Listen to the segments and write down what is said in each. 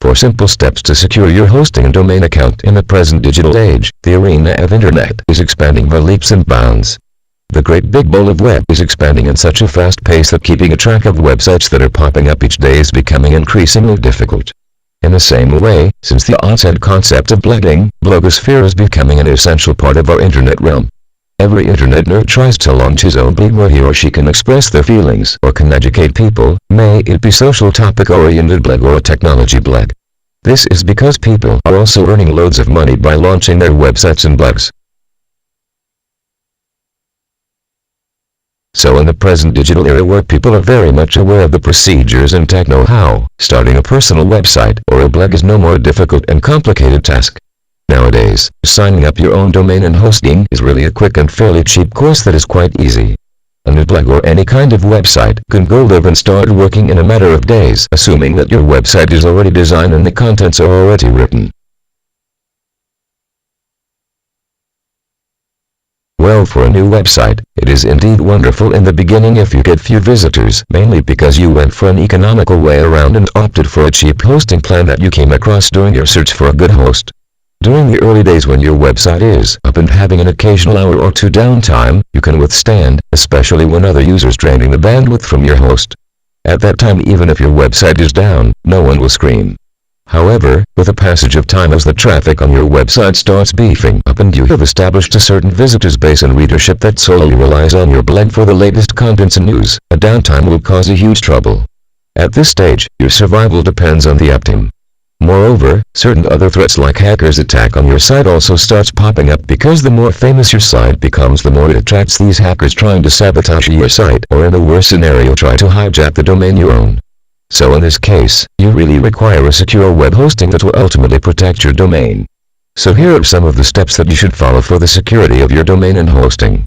4 simple steps to secure your hosting and domain account. In the present digital age, the arena of internet is expanding by leaps and bounds. The great big bowl of web is expanding at such a fast pace that keeping a track of websites that are popping up each day is becoming increasingly difficult. In the same way, since the onset concept of blogging, blogosphere is becoming an essential part of our internet realm. Every internet nerd tries to launch his own blog where he or she can express their feelings or can educate people, may it be social topic-oriented blog or a technology blog. This is because people are also earning loads of money by launching their websites and blogs. So in the present digital era where people are very much aware of the procedures and tech know-how, starting a personal website or a blog is no more a difficult and complicated task. Nowadays, signing up your own domain and hosting is really a quick and fairly cheap course that is quite easy. A new blog or any kind of website can go live and start working in a matter of days, assuming that your website is already designed and the contents are already written. Well, for a new website, it is indeed wonderful in the beginning if you get few visitors, mainly because you went for an economical way around and opted for a cheap hosting plan that you came across during your search for a good host. During the early days when your website is up and having an occasional hour or two downtime, you can withstand, especially when other users draining the bandwidth from your host. At that time, even if your website is down, no one will scream. However, with the passage of time as the traffic on your website starts beefing up and you have established a certain visitors base and readership that solely relies on your blog for the latest contents and news, a downtime will cause a huge trouble. At this stage, your survival depends on the uptime. Moreover, certain other threats like hackers' attack on your site also starts popping up because the more famous your site becomes, the more it attracts these hackers trying to sabotage your site or in the worst scenario try to hijack the domain you own. So in this case, you really require a secure web hosting that will ultimately protect your domain. So here are some of the steps that you should follow for the security of your domain and hosting.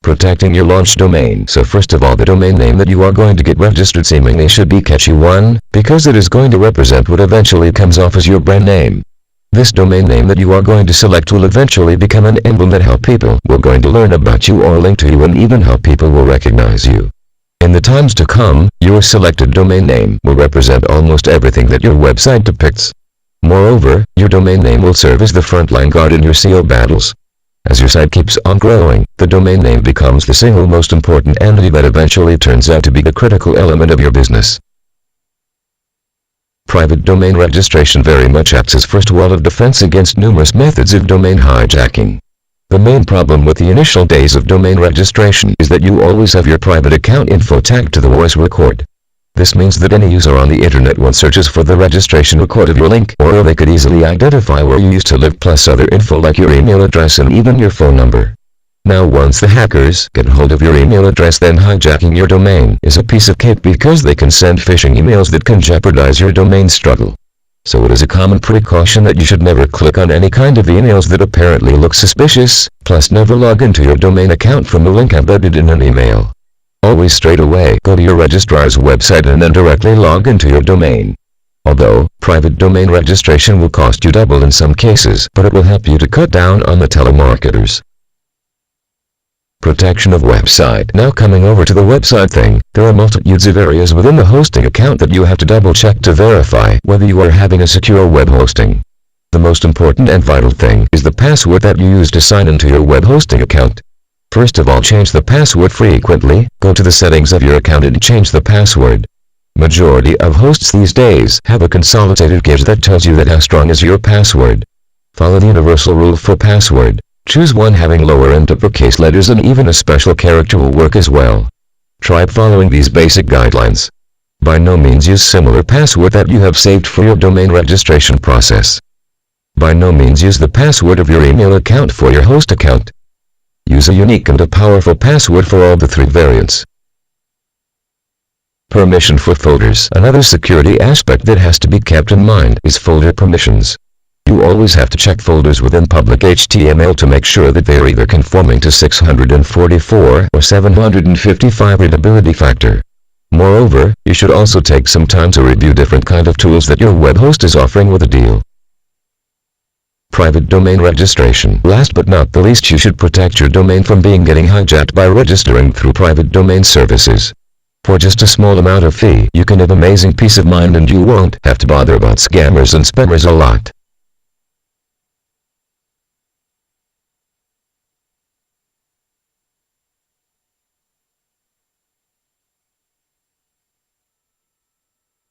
Protecting your launch domain. So first of all, the domain name that you are going to get registered seemingly should be a catchy one, because it is going to represent what eventually comes off as your brand name. This domain name that you are going to select will eventually become an emblem that how people will going to learn about you or link to you and even how people will recognize you. In the times to come, your selected domain name will represent almost everything that your website depicts. Moreover, your domain name will serve as the frontline guard in your SEO battles. As your site keeps on growing, the domain name becomes the single most important entity that eventually turns out to be the critical element of your business. Private domain registration very much acts as first wall of defense against numerous methods of domain hijacking. The main problem with the initial days of domain registration is that you always have your private account info tagged to the voice record. This means that any user on the internet once searches for the registration record of your link, or they could easily identify where you used to live plus other info like your email address and even your phone number. Now once the hackers get hold of your email address, then hijacking your domain is a piece of cake because they can send phishing emails that can jeopardize your domain struggle. So it is a common precaution that you should never click on any kind of emails that apparently look suspicious, plus never log into your domain account from a link embedded in an email. Always straight away go to your registrar's website and then directly log into your domain. Although, private domain registration will cost you double in some cases, but it will help you to cut down on the telemarketers. Protection of website. Now coming over to the website thing, there are multitudes of areas within the hosting account that you have to double check to verify whether you are having a secure web hosting. The most important and vital thing is the password that you use to sign into your web hosting account. First of all, change the password frequently. Go to the settings of your account and change the password. Majority of hosts these days have a consolidated gauge that tells you that how strong is your password. Follow the universal rule for password. Choose one having lower end uppercase letters and even a special character will work as well. Try following these basic guidelines. By no means use similar password that you have saved for your domain registration process. By no means use the password of your email account for your host account. Use a unique and a powerful password for all the 3 variants. Permission for folders. Another security aspect that has to be kept in mind is folder permissions. You always have to check folders within public HTML to make sure that they are either conforming to 644 or 755 readability factor. Moreover, you should also take some time to review different kind of tools that your web host is offering with a deal. Private domain registration. Last but not the least, you should protect your domain from getting hijacked by registering through private domain services. For just a small amount of fee, you can have amazing peace of mind and you won't have to bother about scammers and spammers a lot.